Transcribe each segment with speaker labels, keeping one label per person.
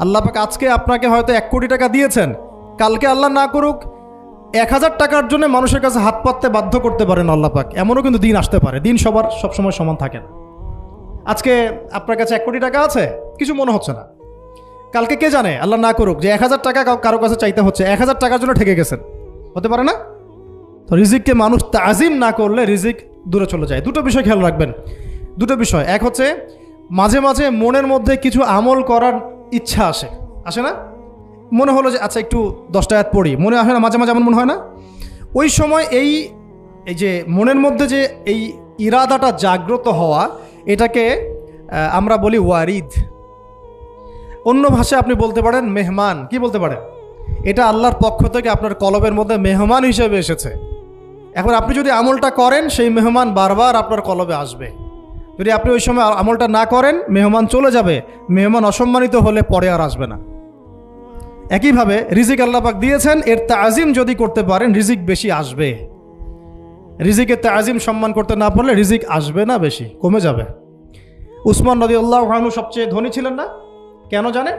Speaker 1: আল্লাহ পাক আজকে আপনাকে হয়তো 1 কোটি টাকা দিয়েছেন, কালকে আল্লাহ না করুক 1000 টাকার জন্য মানুষের কাছে হাত পাততে বাধ্য করতে পারেন আল্লাহ পাক। এমনও কিন্তু দিন আসতে পারে, দিন সবার সবসময় সমান থাকে না। আজকে আপনার কাছে 1 কোটি টাকা আছে, কিছু মনে হচ্ছে না, কালকে কে জানে আল্লাহ না করুক যে 1000 টাকা কারো কাছে চাইতে হচ্ছে, 1000 টাকার জন্য ঠেকে গেছেন, হতে পারে না? তো রিজিককে মানুষ তাজিম না করলে রিজিক দূরে চলে যায়। দুটো বিষয় খেয়াল রাখবেন, দুটো বিষয়। এক হচ্ছে মাঝে মাঝে মনের মধ্যে কিছু আমল করার ইচ্ছা আসে না? মনে হলো যে আচ্ছা একটু 10টা আয়াত পড়ি, মনে আসে না মাঝে মাঝে? এমন মনে হয় না? ওই সময় এই যে মনের মধ্যে যে এই ইরাদাটা জাগ্রত হওয়া, এটাকে আমরা বলি ওয়ারিদ। অন্য ভাষায় আপনি বলতে পারেন মেহমান। কি বলতে পারেন? এটা আল্লাহর পক্ষ থেকে আপনার কলবের মধ্যে মেহমান হিসেবে এসেছে। এখন আপনি যদি আমলটা করেন, সেই মেহমান বারবার আপনার কলবে আসবে। যদি আপনি ওই সময় আমলটা না করেন, মেহমান চলে যাবে, মেহমান অসম্মানিত হলে পরে আর আসবে না। একইভাবে রিজিক আল্লাহ পাক দিয়েছেন, এর তাজিম যদি করতে পারেন রিজিক বেশি আসবে। রিজিকের তাজিম সম্মান করতে না পারলে রিজিক আসবে না, বেশি কমে যাবে। উসমান রাদিয়াল্লাহু আনহু সবচেয়ে ধনী ছিলেন না? কেন জানেন?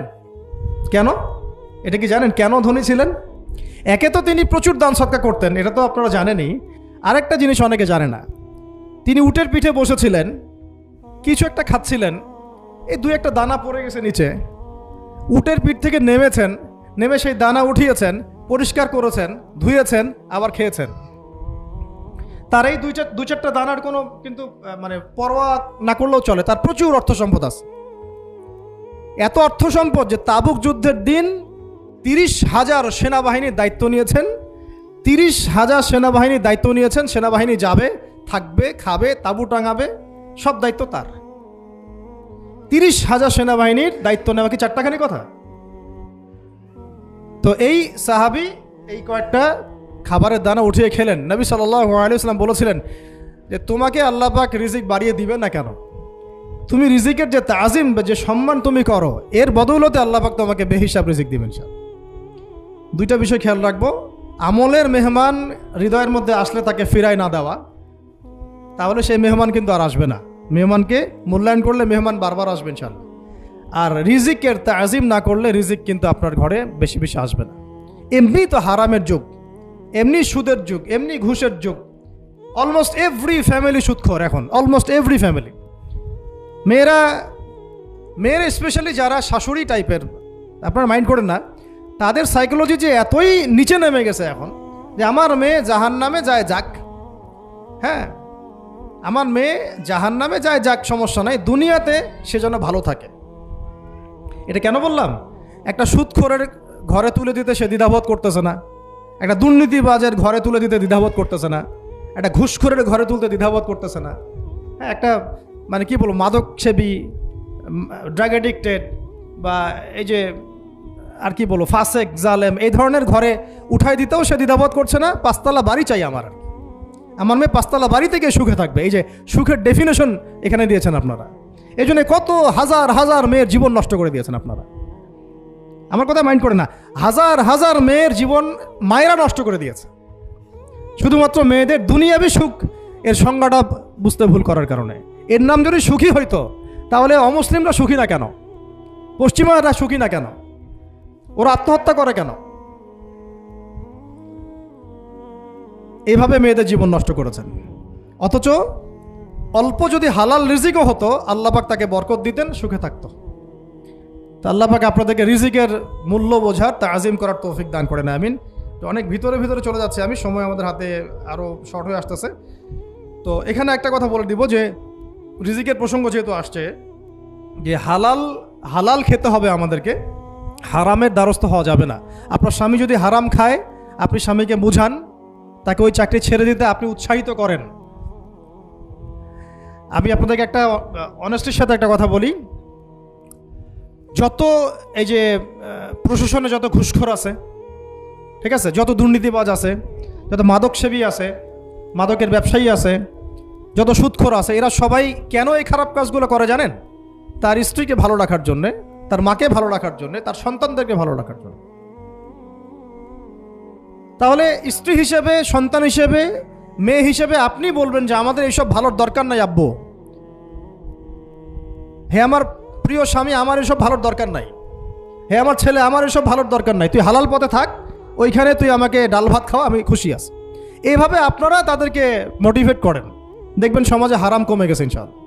Speaker 1: কেন? এটা কি জানেন কেন ধনী ছিলেন? একে তো তিনি প্রচুর দান সদকা করতেন, এটা তো আপনারা জানেনই। আরেকটা জিনিস অনেকে জানে না, তিনি উটের পিঠে বসেছিলেন, কিছু একটা খাচ্ছিলেন, এই 2-1টা দানা পড়ে গেছে নিচে। উটের পিঠ থেকে নেমেছেন, নেমে সেই দানা উঠিয়েছেন, পরিষ্কার করেছেন, ধুয়েছেন, আবার খেয়েছেন। তার এই 2-4টা দানার কোনো কিন্তু মানে পরোয়া না করলেও চলে, তার প্রচুর অর্থ সম্পদ আছে। এত অর্থ সম্পদ যে তাবুক যুদ্ধের দিন 30,000 সেনাবাহিনীর দায়িত্ব নিয়েছেন। 30,000 সেনাবাহিনীর দায়িত্ব নিয়েছেন। সেনাবাহিনী যাবে, থাকবে, খাবে, তাঁবু টাঙাবে, সব দায়িত্ব তার। 30,000 সেনাবাহিনীর দায়িত্ব নেওয়া কি চারটাখানি কথা? তো এই সাহাবী এই কয়েকটা খাবারের দানা উঠিয়ে খেলেন। নবী সাল্লাল্লাহু আলাইহি ওয়াসাল্লাম বলেছিলেন যে তোমাকে আল্লাহ পাক রিজিক বাড়িয়ে দিবেন না কেন? তুমি রিজিকের যে তাজিম, যে সম্মান তুমি করো, এর বদৌলতে আল্লাহ পাক তোমাকে বেহিসাব রিজিক দিবেন। দুইটা বিষয় খেয়াল রাখবো। আমলের মেহমান হৃদয়ের মধ্যে আসলে তাকে ফিরায় না দেওয়া, তাহলে সেই মেহমান কিন্তু আর আসবে না। মেহমানকে মূল্যায়ন করলে মেহমান বারবার আসবে ইনশাআল্লাহ। আর রিজিকের তাজিম না করলে রিজিক কিন্তু আপনার ঘরে বেশি বেশি আসবে না। এমনি তো হারামের যুগ, এমনি সুদের যুগ, এমনি ঘুষের যুগ। অলমোস্ট এভরি ফ্যামিলি সুদখোর এখন, অলমোস্ট এভরি ফ্যামিলি। মেয়েরা স্পেশালি যারা শাশুড়ি টাইপের, আপনারা মাইন্ড করেন না, তাদের সাইকোলজি যে এতই নিচে নেমে গেছে এখন যে আমার মেয়ে জাহান্নামে যায় যাক। হ্যাঁ, আমার মেয়ে জাহান্নামে যায় যাক, সমস্যা নাই, দুনিয়াতে সে যেন ভালো থাকে। এটা কেন বললাম? একটা সুদখোরের ঘরে তুলে দিতে সে দ্বিধাবোধ করতেছে না, একটা দুর্নীতিবাজের ঘরে তুলে দিতে দ্বিধাবোধ করতেছে না, একটা ঘুষখোরের ঘরে তুলতে দ্বিধাবোধ করতেছে না। হ্যাঁ, একটা মানে কি বলবো, মাদক সেবী, ড্রাগ অ্যাডিক্টেড, বা এই যে আর কি বলবো ফাসেক, জালেম, এই ধরনের ঘরে উঠাই দিতেও সে দ্বিধাবোধ করছে না। 5তলা বাড়ি চাই আমার মেয়ে 5তলা বাড়ি থেকে সুখে থাকবে। এই যে সুখের ডেফিনেশন এখানে দিয়েছেন আপনারা। এই জন্য কত হাজার হাজার মেয়ের জীবন নষ্ট করে দিয়েছেন আপনারা। আমার কথা মাইন্ড করে না, হাজার হাজার মেয়ের জীবন মায়েরা নষ্ট করে দিয়েছে, শুধুমাত্র মেয়েদের দুনিয়াবি সুখ এর সংজ্ঞাটা বুঝতে ভুল করার কারণে। এর নাম যদি সুখী হইতো, তাহলে অমুসলিমরা সুখী না কেন? পশ্চিমারা সুখী না কেন? ওরা আত্মহত্যা করে কেন? এইভাবে মেয়েদের জীবন নষ্ট করেছেন। অথচ অল্প যদি হালাল রিজিকও হতো, আল্লাহ পাক তাকে বরকত দিতেন, সুখে থাকতো। তা আল্লাহ পাক আপনাদেরকে রিজিকের মূল্য বোঝার, তাজিম করার তৌফিক দান করেন, আমিন। তো অনেক ভিতরে চলে যাচ্ছে আমি, সময় আমাদের হাতে আরও শর্ট হয়ে আসতেছে। তো এখানে একটা কথা বলে দিব যে রিজিকের প্রসঙ্গ যেহেতু আসছে, যে হালাল খেতে হবে আমাদেরকে, হারামের দ্বারস্থ হওয়া যাবে না। আপনার স্বামী যদি হারাম খায়, আপনি স্বামীকে বুঝান, তাকে ওই চাকরি ছেড়ে দিতে আপনি উৎসাহিত করেন। আমি আপনাদেরকে একটা অনেস্টির সাথে একটা কথা বলি, যত এই যে প্রশাসনে যত ঘুষখোর আছে, ঠিক আছে, যত দুর্নীতিবাজ আছে, যত মাদক সেবী আছে, মাদকের ব্যবসায়ী আছে, যত সুদখোর আছে, এরা সবাই কেন এই খারাপ কাজগুলো করে জানেন? তার স্ত্রীকে ভালো রাখার জন্যে, তার মাকে ভালো রাখার জন্যে, তার সন্তানদেরকে ভালো রাখার জন্য। তাহলে স্ত্রী হিসেবে, সন্তান হিসেবে, মেয়ে হিসেবে আপনি বলবেন যে আমাদের এইসব ভালোর দরকার নাই আব্বু, হে আমার প্রিয় স্বামী, আমার এসব ভালোর দরকার নাই। হে আমার ছেলে, আমার এসব ভালোর দরকার নাই, তুই হালাল পথে থাক, ওইখানে তুই আমাকে ডাল ভাত খাওয়া, আমি খুশি আছি। এইভাবে আপনারা তাদেরকে মোটিভেট করেন, দেখবেন সমাজে হারাম কমে গেছে ইনশাআল্লাহ।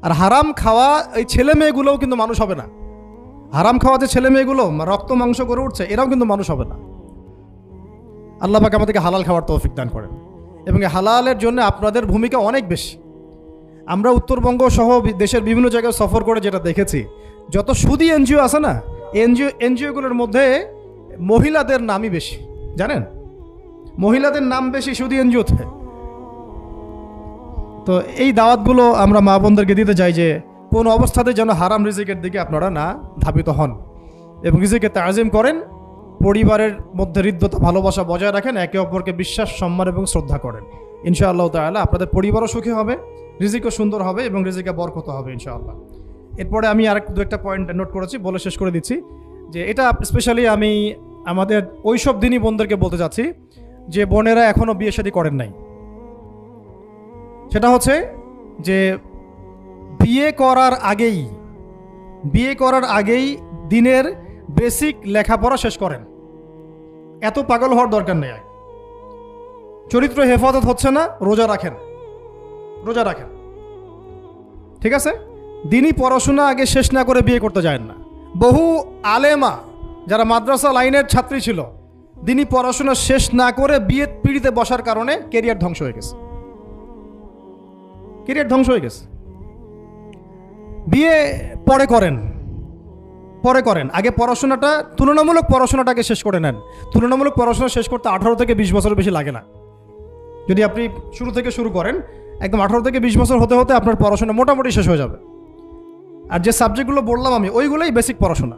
Speaker 1: আর হারাম খাওয়া এই ছেলে মেয়েগুলোও কিন্তু মানুষ হবে না। হারাম খাওয়া যে ছেলে মেয়েগুলো রক্ত মাংস করে উঠছে, এরাও কিন্তু মানুষ হবে না। আল্লাহ পাক আমাদেরকে হালাল খাওয়ার তৌফিক দান করেন, এবং এই হালালের জন্য আপনাদের ভূমিকা অনেক বেশি। আমরা উত্তরবঙ্গ সহ দেশের বিভিন্ন জায়গায় সফর করে যেটা দেখেছি, যত সুদী এনজিও আছে না, এনজিওগুলোর মধ্যে মহিলাদের নামই বেশি, জানেন? মহিলাদের নাম বেশি সুদী এনজিওতে। তো এই দাওয়াতগুলো আমরা মা বোনদেরকে দিতে চাই যে কোন অবস্থাতে যেন হারাম রিজিকের দিকে আপনারা না ধাবিত হন, এবং রিজিকে তাজিম করেন, পরিবারের মধ্যে হৃদ্যতা ভালোবাসা বজায় রাখেন, একে অপরকে বিশ্বাস সম্মান এবং শ্রদ্ধা করেন। ইনশাআল্লাহ তাআলা আপনাদের পরিবারও সুখী হবে, রিজিকও সুন্দর হবে এবং রিজিকে বরকত হবে ইনশাআল্লাহ। এরপরে আমি আর দু একটা পয়েন্ট নোট করেছি, বলে শেষ করে দিচ্ছি যে এটা স্পেশালি আমি আমাদের ওই সব দিনই বোনদেরকে বলতে চাচ্ছি যে বোনেরা এখনও বিয়ে শাদী করেন নাই। সেটা হচ্ছে যে বিয়ে করার আগেই দিনের বেসিক লেখাপড়া শেষ করেন। এত পাগল হওয়ার দরকার নেই। চরিত্র হেফাজত হচ্ছে না, রোজা রাখেন, ঠিক আছে? দিনই পড়াশোনা আগে শেষ না করে বিয়ে করতে যায় না। বহু আলেমা যারা মাদ্রাসা লাইনের ছাত্রী ছিল, দিনই পড়াশোনা শেষ না করে বিয়ে পিড়িতে বসার কারণে কেরিয়ার ধ্বংস হয়ে গেছে। বিয়ে পরে করেন, আগে পড়াশোনাটা, তুলনামূলক পড়াশোনাটাকে শেষ করে নেন। তুলনামূলক পড়াশোনা শেষ করতে 18 থেকে 20 বছর বেশি লাগে না। যদি আপনি শুরু থেকে শুরু করেন, একদম 18 থেকে 20 বছর হতে হতে আপনার পড়াশোনা মোটামুটি শেষ হয়ে যাবে। আর যে সাবজেক্টগুলো বললাম আমি, ওইগুলোই বেসিক পড়াশোনা।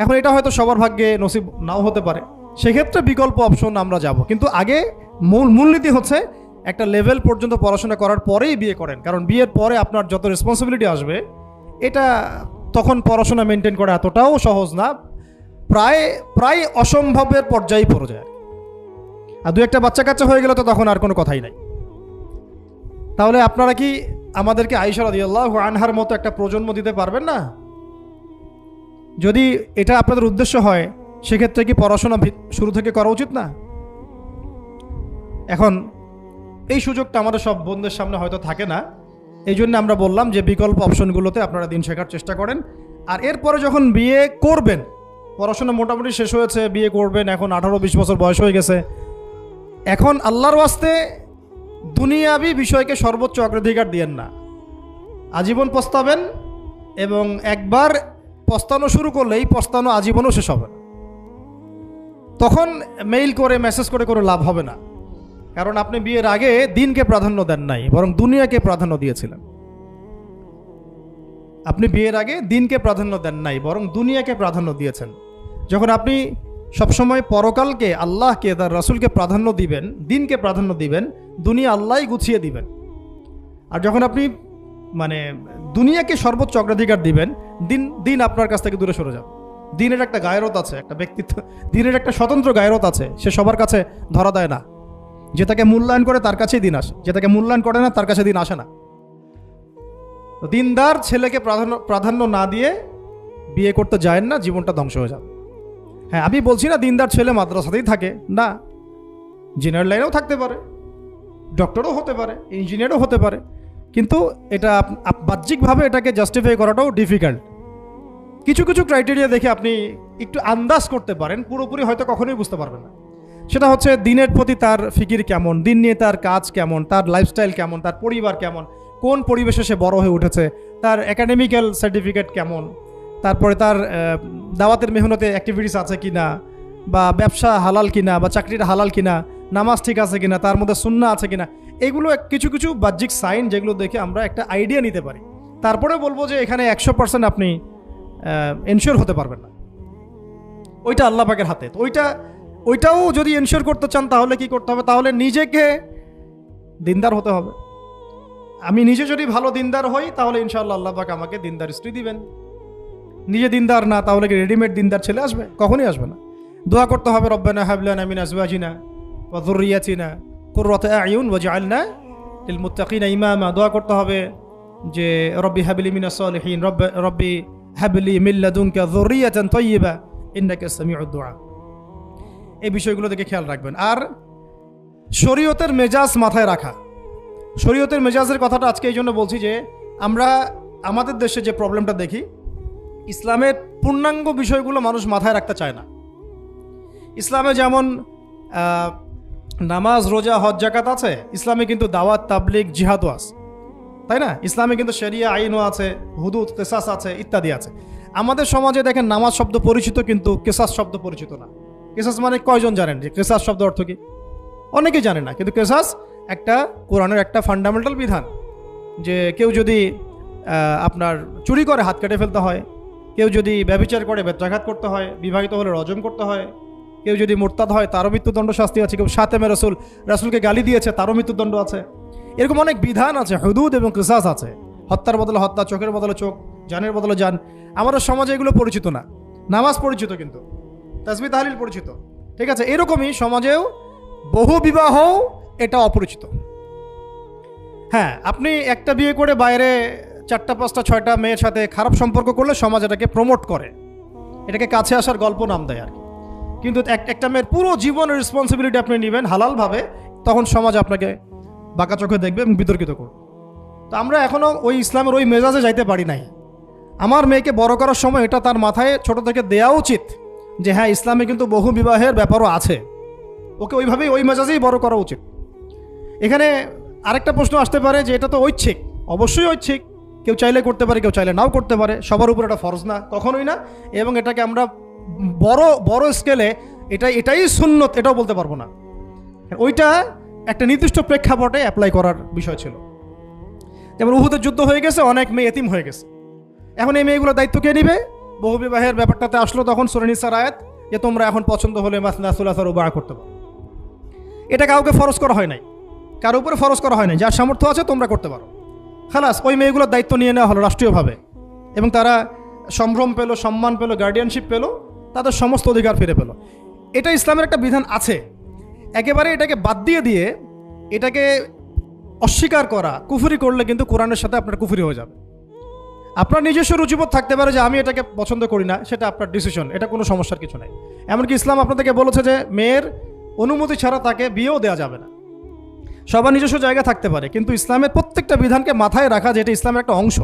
Speaker 1: এখন এটা হয়তো সবার ভাগ্যে নসিব নাও হতে পারে, সেক্ষেত্রে বিকল্প অপশন আমরা যাব, কিন্তু আগে মূলনীতি হচ্ছে একটা লেভেল পর্যন্ত পড়াশোনা করার পরেই বিয়ে করেন। কারণ বিয়ের পরে আপনার যত রেসপন্সিবিলিটি আসবে, এটা তখন পড়াশোনা মেনটেন করা এতটাও সহজ না, প্রায় অসম্ভবের পর্যায়ে পড়ে যায়। আর দু একটা বাচ্চা কাচ্চা হয়ে গেলে তো তখন আর কোনো কথাই নাই। তাহলে আপনারা কি আমাদেরকে আয়েশা রাদিয়াল্লাহু আনহার মতো একটা প্রজন্ম দিতে পারবেন না? যদি এটা আপনাদের উদ্দেশ্য হয়, সেক্ষেত্রে কি পড়াশোনা শুরু থেকে করা উচিত না? এখন এই সুযোগটা আমাদের সব বোনদের সামনে হয়তো থাকে না, এই জন্য আমরা বললাম যে বিকল্প অপশনগুলোতে আপনারা দিন শেখার চেষ্টা করেন। আর এরপরে যখন বিয়ে করবেন, পড়াশোনা মোটামুটি শেষ হয়েছে, বিয়ে করবেন, এখন 18-20 বছর বয়স হয়ে গেছে, এখন আল্লাহর ওয়াস্তে দুনিয়াবি বিষয়কে সর্বোচ্চ অগ্রাধিকার দিয়েন না। আজীবন পস্তাবেন, এবং একবার পস্তানো শুরু করলে এই পস্তানো আজীবনও শেষ হবে না। তখন মেইল করে মেসেজ করে কোনো লাভ হবে না, কারণ আপনি বিয়ের আগে দিনকে প্রাধান্য দেন নাই, বরং দুনিয়াকে প্রাধান্য দিয়েছিলেন। আপনি বিয়ের আগে দিনকে প্রাধান্য দেন নাই, বরং দুনিয়াকে প্রাধান্য দিয়েছেন। যখন আপনি সবসময় পরকালকে, আল্লাহকে, তার রাসূলকে প্রাধান্য দিবেন, দিনকে প্রাধান্য দিবেন, দুনিয়া আল্লাহই গুছিয়ে দিবেন। আর যখন আপনি দুনিয়াকে সর্বোচ্চ অগ্রাধিকার দিবেন, দিন আপনার কাছ থেকে দূরে সরে যাবে। দিনের একটা গায়রত আছে, একটা ব্যক্তিত্ব, দিনের একটা স্বতন্ত্র গায়রত আছে, সে সবার কাছে ধরা দেয় না। যে তাকে মূল্যায়ন করে তার কাছেই দিন আসে, যে তাকে মূল্যায়ন করে না তার কাছে দিন আসে না। তো দিনদার ছেলেকে প্রাধান্য না দিয়ে বিয়ে করতে যায় না, জীবনটা ধ্বংস হয়ে যাবে। হ্যাঁ, আমি বলছি না দিনদার ছেলে মাদ্রাসাতেই থাকে না, ইঞ্জিনিয়ার লাইনেও থাকতে পারে, ডক্টরও হতে পারে, ইঞ্জিনিয়ারও হতে পারে, কিন্তু এটা বাহ্যিকভাবে এটাকে জাস্টিফাই করাটাও ডিফিকাল্ট। কিছু কিছু ক্রাইটেরিয়া দেখে আপনি একটু আন্দাজ করতে পারেন, পুরোপুরি হয়তো কখনোই বুঝতে পারবেন না। সেটা হচ্ছে দিনের প্রতি তার ফিকির কেমন, দিন নিয়ে তার কাজ কেমন, তার লাইফস্টাইল কেমন, তার পরিবার কেমন, কোন পরিবেশে সে বড় হয়ে উঠেছে, তার একাডেমিক্যাল সার্টিফিকেট কেমন, তারপরে তার দাওয়াতের মেহনতে অ্যাক্টিভিটিস আছে কিনা, বা ব্যবসা হালাল কিনা, বা চাকরিটা হালাল কিনা, নামাজ ঠিক আছে কিনা, তার মধ্যে সুন্নাহ আছে কিনা। এগুলো কিছু কিছু বাহ্যিক সাইন, যেগুলো দেখে আমরা একটা আইডিয়া নিতে পারি। তারপরে বলবো যে এখানে 100% আপনি এনশিওর হতে পারবেন না, ওইটা আল্লাহ পাকের হাতে। তো ওইটাও যদি এনশিওর করতে চান, তাহলে কি করতে হবে? তাহলে নিজেকে দিনদার হতে হবে। আমি নিজে যদি ভালো দিনদার হই, তাহলে ইনশাআল্লাহ আল্লাহ পাক আমাকে দিনদার স্ত্রী দিবেন। নিজে দিনদার না, তাহলে কি রেডিমেড দিনদার ছেলে আসবে? কখনই আসবে না। দোয়া করতে হবে, রব্বানা হাব লানা মিন আজওয়াজিনা ওয়া যুররিয়াতিনা কুররাতা আয়ুন ওয়াজআলনা লিল মুত্তাকিনা ইমামা। দোয়া করতে হবে যে রব্বি হাবলি মিনাস সালিহিন, রব্বি হাবলি মিন লাদুনকা যুররিয়াতান তাইয়্যিবা ইন্নাকা সামিউদ দুআ। এই বিষয়গুলো দেখে খেয়াল রাখবেন। আর শরীয়তের মেজাজ মাথায় রাখা। শরীয়তের মেজাজের কথাটা আজকে এই জন্য বলছি যে আমরা আমাদের দেশে যে প্রবলেমটা দেখি, ইসলামের পূর্ণাঙ্গ বিষয়গুলো মানুষ মাথায় রাখতে চায় না। ইসলামে যেমন নামাজ, রোজা, হজ, যাকাত আছে, ইসলামে কিন্তু দাওয়াত, তাবলিগ, জিহাদও আছে, তাই না? ইসলামে কিন্তু শরিয়া আইনও আছে, হুদুদ, কিসাস আছে, ইত্যাদি আছে। আমাদের সমাজে দেখেন নামাজ শব্দ পরিচিত কিন্তু কিসাস শব্দ পরিচিত না। কিসাস মানে কয়জন জানেন যে কিসাস শব্দ অর্থ কি? অনেকেই জানে না। কিন্তু কিসাস একটা কোরআনের একটা ফান্ডামেন্টাল বিধান যে কেউ যদি আপনার চুরি করে হাত কেটে ফেলতে হয়, কেউ যদি ব্যভিচার করে বেত্রাঘাত করতে হয়, বিবাহিত হলে রজম করতে হয়, কেউ যদি মুরতাদ হয় তারও মৃত্যুদণ্ড শাস্তি আছে, কেউ শাতেমে রাসূলকে গালি দিয়েছে তারও মৃত্যুদণ্ড আছে। এরকম অনেক বিধান আছে, হুদুদ এবং কিসাস আছে। হত্যার বদলে হত্যা, চোখের বদলে চোখ, জানের বদলে জান। আমাদের সমাজে এগুলো পরিচিত না। নামাজ পরিচিত কিন্তু তাসবিহ তাহলিল পরিচিত, ঠিক আছে? এরকমই সমাজেও বহু বিবাহ এটা অপরিচিত। হ্যাঁ, আপনি একটা বিয়ে করে বাইরে 4টা 5টা 6টা মেয়ের সাথে খারাপ সম্পর্ক করলে সমাজ এটাকে প্রমোট করে, এটাকে কাছে আসার গল্প নাম দেয় আর কি। কিন্তু একটা মেয়ের পুরো জীবনের রেসপন্সিবিলিটি আপনি নেবেন হালালভাবে, তখন সমাজ আপনাকে বাঁকা চোখে দেখবে এবং বিতর্কিত করবে। তো আমরা এখনও ওই ইসলামের ওই মেজাজে যাইতে পারি নাই। আমার মেয়েকে বড় করার সময় এটা তার মাথায় ছোট থেকে দেওয়া উচিত যে হ্যাঁ, ইসলামে কিন্তু বহু বিবাহের ব্যাপারও আছে, ওকে ওইভাবেই ওই মেজাজেই বড় করা উচিত। এখানে আরেকটা প্রশ্ন আসতে পারে যে এটা তো ঐচ্ছিক। অবশ্যই ঐচ্ছিক, কেউ চাইলে করতে পারে, কেউ চাইলে নাও করতে পারে, সবার উপর এটা ফরজ না, কখনোই না। এবং এটাকে আমরা বড় স্কেলে এটাই সুন্নত এটাও বলতে পারবো না। ওইটা একটা নির্দিষ্ট প্রেক্ষাপটে অ্যাপ্লাই করার বিষয় ছিল। যেমন উহুদের যুদ্ধ হয়ে গেছে, অনেক মেয়ে এতিম হয়ে গেছে, এখন এই মেয়েগুলোর দায়িত্ব কে নিবে? বহু বিবাহের ব্যাপারটাতে আসলো তখন সূরা নিসার আয়াত যে তোমরা এখন পছন্দ হলে মাসনা সুলাসা রুবা করতে পারো। এটা কাউকে ফরজ করা হয় নাই, কারো উপরে ফরজ করা হয় নাই। যার সামর্থ্য আছে তোমরা করতে পারো, খালাস। ওই মেয়েগুলোর দায়িত্ব নিয়ে নেওয়া হলো রাষ্ট্রীয়ভাবে, এবং তারা সম্ভ্রম পেল, সম্মান পেল, গার্ডিয়ানশিপ পেল, তাদের সমস্ত অধিকার ফিরে পেল। এটা ইসলামের একটা বিধান আছে। একেবারে এটাকে বাদ দিয়ে এটাকে অস্বীকার করা, কুফরি করলে কিন্তু কোরআনের সাথে আপনার কুফরি হয়ে যাবে। আপনার নিজস্ব রুচিবোধ থাকতে পারে যে আমি এটাকে পছন্দ করি না, সেটা আপনার ডিসিশন, এটা কোনো সমস্যার কিছু নাই। এমনকি ইসলাম আপনাদেরকে বলেছে যে মেয়ের অনুমতি ছাড়া তাকে বিয়েও দেওয়া যাবে না। সবার নিজস্ব জায়গা থাকতে পারে, কিন্তু ইসলামের প্রত্যেকটা বিধানকে মাথায় রাখা যেটা ইসলামের একটা অংশ।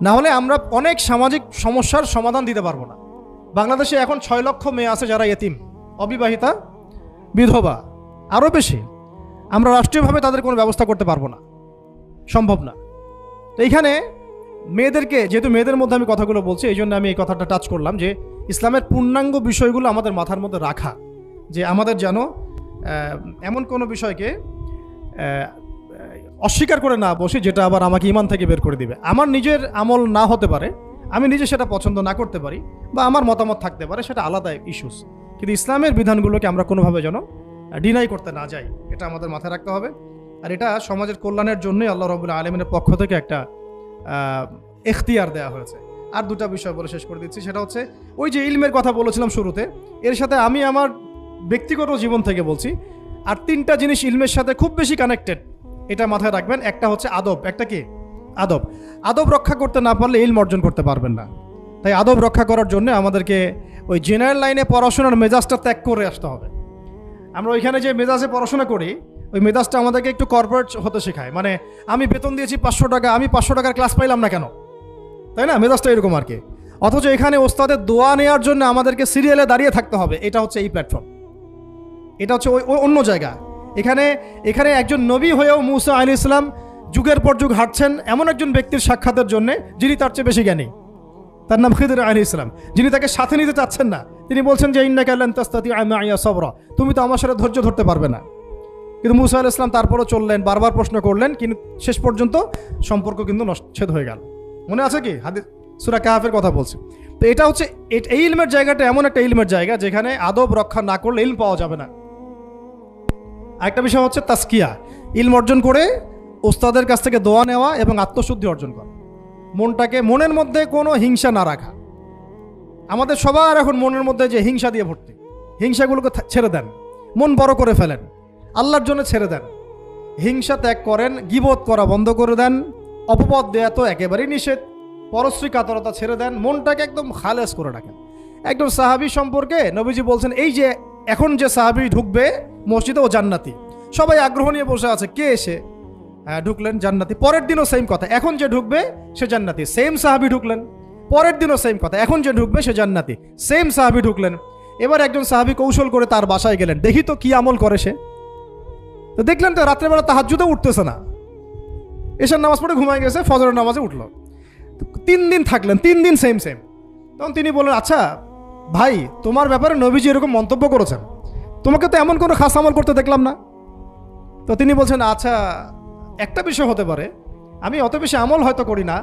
Speaker 1: না হলে আমরা অনেক সামাজিক সমস্যার সমাধান দিতে পারবো না। বাংলাদেশে এখন 6 লক্ষ মেয়ে আছে যারা এতিম, অবিবাহিতা, বিধবা, আরও বেশি। আমরা রাষ্ট্রীয়ভাবে তাদের কোনো ব্যবস্থা করতে পারবো না, সম্ভব না। তো এইখানে মেয়েদেরকে, যেহেতু মেয়েদের মধ্যে আমি কথাগুলো বলছি, এই জন্য আমি এই কথাটা টাচ করলাম যে ইসলামের পূর্ণাঙ্গ বিষয়গুলো আমাদের মাথার মধ্যে রাখা, যে আমাদের যেন এমন কোনো বিষয়কে অস্বীকার করে না বসি যেটা আবার আমাকে ইমান থেকে বের করে দিবে। আমার নিজের আমল না হতে পারে, আমি নিজে সেটা পছন্দ না করতে পারি, বা আমার মতামত থাকতে পারে, সেটা আলাদা ইস্যুস। কিন্তু ইসলামের বিধানগুলোকে আমরা কোনোভাবে যেন ডিনাই করতে না যাই, এটা আমাদের মাথায় রাখতে হবে। আর এটা সমাজের কল্যাণের জন্যই আল্লাহ রাব্বুল আলামিনের পক্ষ থেকে একটা এখতিয়ার দেওয়া হয়েছে। আর দুটা বিষয় বলে শেষ করে দিচ্ছি, সেটা হচ্ছে ওই যে ইলমের কথা বলেছিলাম শুরুতে, এর সাথে আমি আমার ব্যক্তিগত জীবন থেকে বলছি আর 3টা জিনিস ইলমের সাথে খুব বেশি কানেক্টেড, এটা মাথায় রাখবেন। একটা হচ্ছে আদব। একটা কি? আদব। আদব রক্ষা করতে না পারলে ইলম অর্জন করতে পারবেন না। তাই আদব রক্ষা করার জন্য আমাদেরকে ওই জেনারেল লাইনে পড়াশোনার মেজাজটা ত্যাগ করে আসতে হবে। আমরা ওইখানে যে মেজাজে পড়াশোনা করি, ওই মেজাজটা আমাদেরকে একটু কর্পোরেট হতে শেখায়। মানে আমি বেতন দিয়েছি 500 টাকা, আমি 500 টাকার ক্লাস পাইলাম না কেন, তাই না? মেজাজটা এরকম আর কি। অথচ এখানে ওস্তাদের দোয়া নেওয়ার জন্য আমাদেরকে সিরিয়ালে দাঁড়িয়ে থাকতে হবে। এটা হচ্ছে এই প্ল্যাটফর্ম, এটা হচ্ছে ওই অন্য জায়গা। এখানে একজন নবী হয়েও মুসা আলাইহিস সালাম যুগের পর যুগ হাঁটছেন এমন একজন ব্যক্তির সাক্ষাতের জন্য যিনি তার চেয়ে বেশি জ্ঞানী। তার নাম খিদর আলাইহিস সালাম, যিনি তাকে সাথে নিতে চাচ্ছেন না। তিনি বলছেন যে ইন্নাকা লান তাস্তাতিআ মাইয়া সাবরা, তুমি তো আমার সাথে ধৈর্য ধরতে পারবে না। কিন্তু মুসা আলাইহিস সালাম তারপরও চললেন, বারবার প্রশ্ন করলেন, কিন্তু শেষ পর্যন্ত সম্পর্ক কিন্তু নচ্ছেদ হয়ে গেল। মনে আছে কি? হাদিস সূরা কাহফের কথা বলছি। তো এটা হচ্ছে এই ইলমের জায়গাটা এমন একটা ইলমের জায়গা যেখানে আদব রক্ষা না করলে ইলম পাওয়া যাবে না। আরেকটা বিষয় হচ্ছে তাসকিয়া, ইলম অর্জন করে ওস্তাদের কাছ থেকে দোয়া নেওয়া এবং আত্মশুদ্ধি অর্জন করা। মনের মধ্যে কোনো হিংসা না রাখা। আমাদের সবার এখন মনের মধ্যে যে হিংসা দিয়ে ভর্তি, হিংসাগুলোকে ছেড়ে দেন, মন বড় করে ফেলেন, আল্লাহর জন্য ছেড়ে দেন, হিংসা ত্যাগ করেন, গীবত করা বন্ধ করে দেন, অপবাদ দেয়া তো একেবারেই নিষেধ, পরশ্রী কাতরতা ছেড়ে দেন, মনটাকে একদম খালেস করে রাখেন। একদম সাহাবী সম্পর্কে নবীজি বলছেন, এই যে এখন যে সাহাবী ঢুকবে মসজিদে ও জান্নাতি, সবাই আগ্রহ নিয়ে বসে আছে, কে এসে ঢুকলেন জান্নাতি। পরের দিনও সেম কথা, এখন যে ঢুকবে সে জান্নাতি। সেম সাহাবী ঢুকলেন, পরের দিনও সেম কথা, এখন যে ঢুকবে সে জান্নাতি। সেম সাহাবী ঢুকলেন। এবার একজন সাহাবী কৌশল করে তার বাসায় গেলেন, দেখি তো কি আমল করে সে। তো দেখলেন তো রাত্রেবেলা তাহাজ্জুদে উঠতেছে না, এশার নামাজ পড়ে ঘুমায় গেছে, ফজরের নামাজে উঠলো। 3 দিন থাকলেন, 3 দিন সেম সেম। তখন তিনি বললেন, আচ্ছা ভাই, তোমার ব্যাপারে নবীজি এরকম মন্তব্য করেছেন, তোমাকে তো এমন কোনো খাস আমল করতে দেখলাম না। তো তিনি বলছেন, আচ্ছা একটা বিষয় হতে পারে, আমি অত বেশি আমল হয়তো করি না,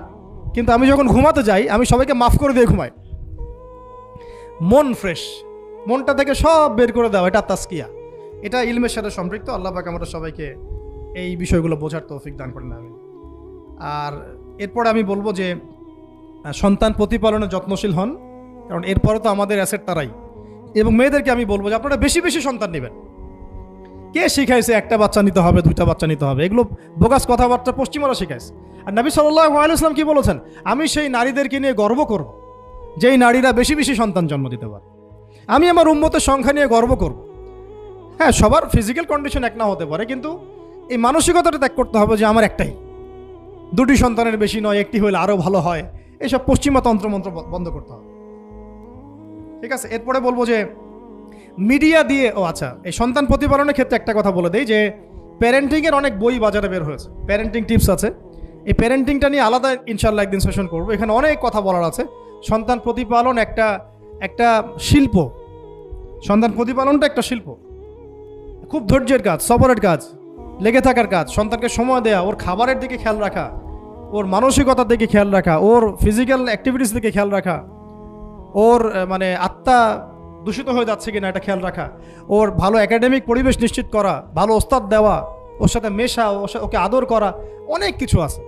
Speaker 1: কিন্তু আমি যখন ঘুমাতে যাই আমি সবাইকে মাফ করে দিয়ে ঘুমাই। মন ফ্রেশ, মনটা থেকে সব বের করে দেওয়া, এটা তাসকিয়া, এটা ইলমের সাথে সম্পৃক্ত। আল্লাহ পাক আমরা সবাইকে এই বিষয়গুলো বোঝার তৌফিক দান করেন, আমি। আর এরপরে আমি বলবো যে সন্তান প্রতিপালনে যত্নশীল হন, কারণ এরপরে তো আমাদের অ্যাসেট তারাই। এবং মেয়েদেরকে আমি বলবো যে আপনারা বেশি বেশি সন্তান নেবেন। কে শিখাইছে একটা বাচ্চা নিতে হবে, 2টা বাচ্চা নিতে হবে? এগুলো বোগাস কথাবার্তা পশ্চিমারা শিখাইছে। আর নবী সাল্লাল্লাহু আলাইহি ওয়াসাল্লাম কি বলেছেন? আমি সেই নারীদেরকে নিয়ে গর্ব করব যেই নারীরা বেশি বেশি সন্তান জন্ম দিতে পারে। আমি আমার উম্মতের সংখ্যা নিয়ে গর্ব করব। হ্যাঁ, সবার ফিজিক্যাল কন্ডিশন এক না হতে পারে, কিন্তু এই মানসিকতাটা ত্যাগ করতে হবে যে আমার একটাই, 2টি সন্তানের বেশি নয়, একটি হলে আরও ভালো হয়। এইসব পশ্চিমা তন্ত্রমন্ত্র বন্ধ করতে হবে, ঠিক আছে? এরপরে বলবো যে মিডিয়া দিয়ে, আচ্ছা, এই সন্তান প্রতিপালনের ক্ষেত্রে একটা কথা বলে দেই যে প্যারেন্টিংয়ের অনেক বই বাজারে বের হয়েছে, প্যারেন্টিং টিপস আছে। এই প্যারেন্টিংটা নিয়ে আলাদা ইনশাল্লাহ একদিন সেশন করবো, এখানে অনেক কথা বলার আছে। সন্তান প্রতিপালন একটা শিল্প, সন্তান প্রতিপালনটা একটা শিল্প, খুব ধৈর্যের কাজ, সবরের কাজ, লেগে থাকার কাজ। সন্তানকে সময় দেওয়া, ওর খাবারের দিকে খেয়াল রাখা, ওর মানসিকতার দিকে খেয়াল রাখা, ওর ফিজিক্যাল অ্যাক্টিভিটিস দিকে খেয়াল রাখা, ওর মানে আত্মা দূষিত হয়ে যাচ্ছে কিনা এটা খেয়াল রাখা, ওর ভালো একাডেমিক পরিবেশ নিশ্চিত করা, ভালো ওস্তাদ দেওয়া, ওর সাথে মেশা, ওকে আদর করা, অনেক কিছু আছে।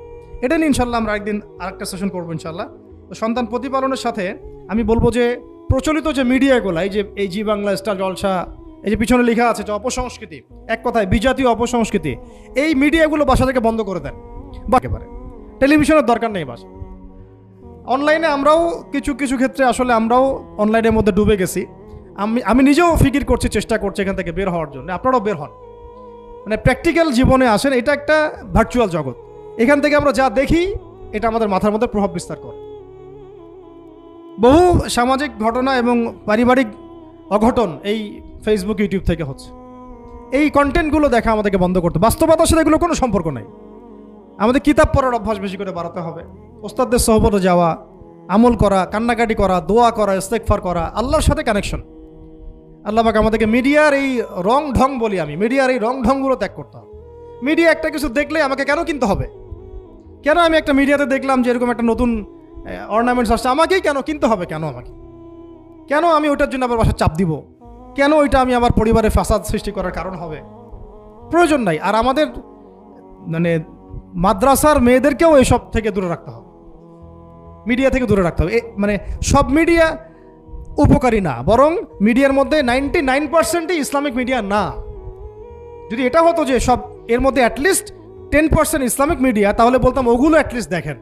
Speaker 1: এটা নিয়ে ইনশাল্লাহ আমরা একদিন আরেকটা সেশন করবো ইনশাল্লাহ। তো সন্তান প্রতিপালনের সাথে আমি বলবো যে প্রচলিত যে মিডিয়াগুলো, এই জি বাংলা, স্টার জলসা, এই যে পিছনে লেখা আছে যে অপসংস্কৃতি, এক কথায় বিজাতীয় অপসংস্কৃতি, এই মিডিয়াগুলো বাসা থেকে বন্ধ করে দেন। বা একেবারে টেলিভিশনের দরকার নেই বাসা। অনলাইনে আমরাও কিছু কিছু ক্ষেত্রে আসলে আমরাও অনলাইনের মধ্যে ডুবে গেছি। আমি নিজেও ফিকির করছি, চেষ্টা করছি এখান থেকে বের হওয়ার জন্য। আপনারাও বের হন, মানে প্র্যাকটিক্যাল জীবনে আসেন। এটা একটা ভার্চুয়াল জগৎ, এখান থেকে আমরা যা দেখি এটা আমাদের মাথার মধ্যে প্রভাব বিস্তার করে। বহু সামাজিক ঘটনা এবং পারিবারিক অঘটন এই ফেসবুক, ইউটিউব থেকে হচ্ছে। এই কন্টেন্টগুলো দেখা আমাদেরকে বন্ধ করতে, বাস্তবতার সাথে এগুলো কোনো সম্পর্ক নাই। আমাদের কিতাব পড়ার অভ্যাস বেশি করে বাড়াতে হবে, ওস্তাদদের সহবতে যাওয়া, আমল করা, কান্নাকাটি করা, দোয়া করা, ইস্তেগফার করা, আল্লাহর সাথে কানেকশন। আল্লাহ পাক আমাদেরকে মিডিয়ার এই রং ঢং বলি আমি, মিডিয়ার এই রং ঢংগুলো ত্যাগ করতে হবে। মিডিয়া একটা কিছু দেখলে আমাকে কেন কিনতে হবে? কেন আমি একটা মিডিয়াতে দেখলাম যে এরকম একটা নতুন অর্নামেন্টস আসছে, আমাকেই কেন কিনতে হবে? কেন আমি ওইটার জন্য আবার বাসায় চাপ দিব? কেন ওইটা আমি আমার পরিবারে ফাসাদ সৃষ্টি করার কারণ হবে? প্রয়োজন নাই। আর আমাদের মানে মাদ্রাসার মেয়েদেরকেও এসব থেকে দূরে রাখতে হবে, মিডিয়া থেকে দূরে রাখতে হবে। মানে সব মিডিয়া উপকারী না, বরং মিডিয়ার মধ্যে 99%ই ইসলামিক মিডিয়া না। যদি এটা হতো যে সব এর মধ্যে অ্যাটলিস্ট 10% ইসলামিক মিডিয়া, তাহলে বলতাম ওগুলো অ্যাটলিস্ট দেখেন।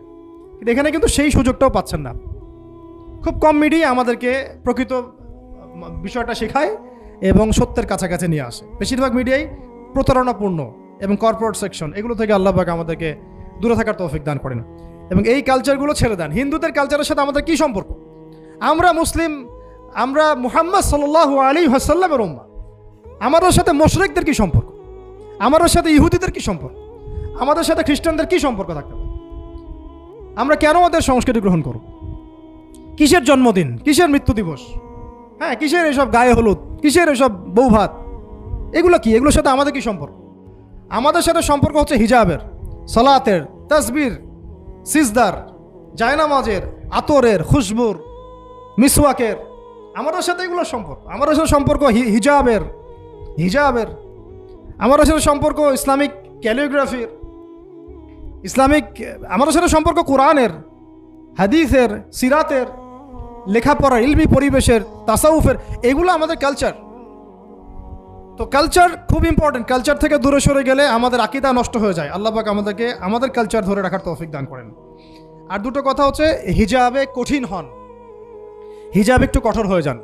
Speaker 1: কিন্তু এখানে কিন্তু সেই সুযোগটাও পাচ্ছেন না। খুব কম মিডিয়া আমাদেরকে প্রকৃত বিষয়টা শেখায় এবং সত্যের কাছাকাছি নিয়ে আসে। বেশিরভাগ মিডিয়াই প্রতারণাপূর্ণ এবং কর্পোরেট সেকশন, এগুলো থেকে আল্লাহ পাক আমাদেরকে দূরে থাকার তৌফিক দান করেন এবং এই কালচারগুলো ছেড়ে দেন। হিন্দুদের কালচারের সাথে আমাদের কী সম্পর্ক? আমরা মুসলিম, আমরা মুহাম্মদ সাল্লাল্লাহু আলাইহি ওয়াসাল্লামের উম্মাহ। আমাদের সাথে মুশরিকদের কী সম্পর্ক? আমাদের সাথে ইহুদিদের কী সম্পর্ক? আমাদের সাথে খ্রিস্টানদের কী সম্পর্ক থাকতে পারে? আমরা কেন ওদের সংস্কৃতি গ্রহণ করব? কিসের জন্মদিন, কিসের মৃত্যু দিবস, হ্যাঁ, কিসের এসব গায়ে হলুদ, কিসের এসব বৌভাত, এগুলো কি? এগুলোর সাথে আমাদের কি সম্পর্ক? আমাদের সাথে সম্পর্ক হচ্ছে হিজাবের, সালাতের, তাসবির, সিজদার, জায়নামাজের, আতরের, খুশবুর, মিসওয়াকের। আমাদের সাথে এগুলোর সম্পর্ক। আমাদের সাথে সম্পর্ক হিজাবের। আমাদের সাথে সম্পর্ক ইসলামিক ক্যালিগ্রাফির, ইসলামিক। আমাদের সাথে সম্পর্ক কোরআনের, হাদিসের, সিরাতের, লেখাপড়া, ইলমি পরিবেশের, তাসাউফের। এগুলো আমাদের কালচার। তো কালচার খুব ইম্পর্টেন্ট। কালচার থেকে দূরে সরে গেলে আমাদের আকীদা নষ্ট হয়ে যায়। আল্লাহ পাক আমাদেরকে আমাদের কালচার ধরে রাখার তৌফিক দান করেন। আর দুটো কথা হচ্ছে হিজাবে কঠিন হন, হিজাব একটু কঠোর হয়ে যান।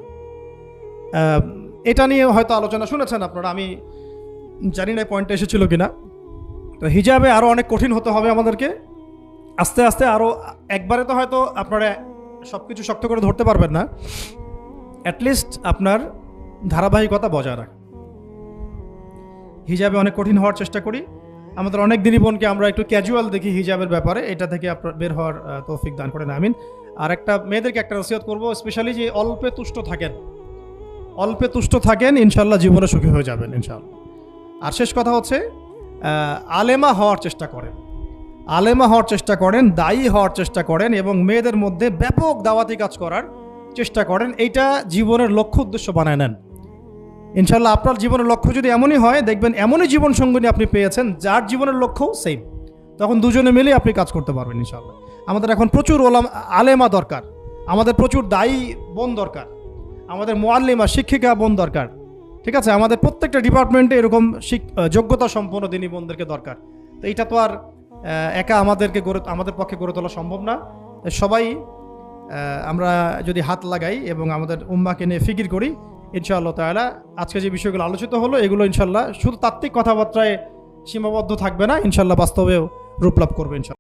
Speaker 1: এটা নিয়ে হয়তো আলোচনা শুনেছেন আপনারা, আমি জানি না পয়েন্টটা এসেছিল কিনা। তো হিজাবে আরও অনেক কঠিন হতে হবে আমাদেরকে, আস্তে আস্তে আরও। একবারে তো হয়তো আপনারা সব কিছু শক্ত করে ধরতে পারবেন না, অ্যাটলিস্ট আপনার ধারাবাহিকতা বজায় রাখ। হিজাবে অনেক কঠিন হওয়ার চেষ্টা করি। আমাদের অনেক দিনই বোনকে আমরা একটু ক্যাজুয়াল দেখি হিজাবের ব্যাপারে, এটা থেকে আপনার বের হওয়ার তৌফিক দান করেন, আমিন। আর একটা মেয়েদেরকে একটা নসিহত করবো, স্পেশালি যে অল্পে তুষ্ট থাকেন, অল্পে তুষ্ট থাকেন, ইনশাল্লাহ জীবনে সুখী হয়ে যাবেন ইনশাল্লাহ। আর শেষ কথা হচ্ছে আলেমা হওয়ার চেষ্টা করেন, আলেমা হওয়ার চেষ্টা করেন, দায়ী হওয়ার চেষ্টা করেন, এবং মেয়েদের মধ্যে ব্যাপক দাওয়াতি কাজ করার চেষ্টা করেন। এইটা জীবনের লক্ষ্য উদ্দেশ্য বানায় নেন ইনশাল্লাহ। আপনার জীবনের লক্ষ্য যদি এমনই হয়, দেখবেন এমনই জীবন সঙ্গিনী আপনি পেয়েছেন যার জীবনের লক্ষ্য সেম, তখন দুজনে মিলে আপনি কাজ করতে পারবেন ইনশাল্লাহ। আমাদের এখন প্রচুর আলেমা দরকার, আমাদের প্রচুর দায়ী বোন দরকার, আমাদের মুআল্লিমা শিক্ষিকা বোন দরকার, ঠিক আছে? আমাদের প্রত্যেকটা ডিপার্টমেন্টে এরকম যোগ্যতা সম্পন্ন দিনী বোনদেরকে দরকার। তো এইটা তো আর একা আমাদের পক্ষে গড়ে তোলা সম্ভব না। সবাই আমরা যদি হাত লাগাই এবং আমাদের উম্মাকে নিয়ে ফিকির করি, ইনশাআল্লাহ তাআলা আজকে যে বিষয়গুলো আলোচিত হলো এগুলো ইনশাআল্লাহ শুধু তাত্ত্বিক কথাবার্তায় সীমাবদ্ধ থাকবে না, ইনশাআল্লাহ বাস্তবেও রূপ লাভ করবে ইনশাআল্লাহ।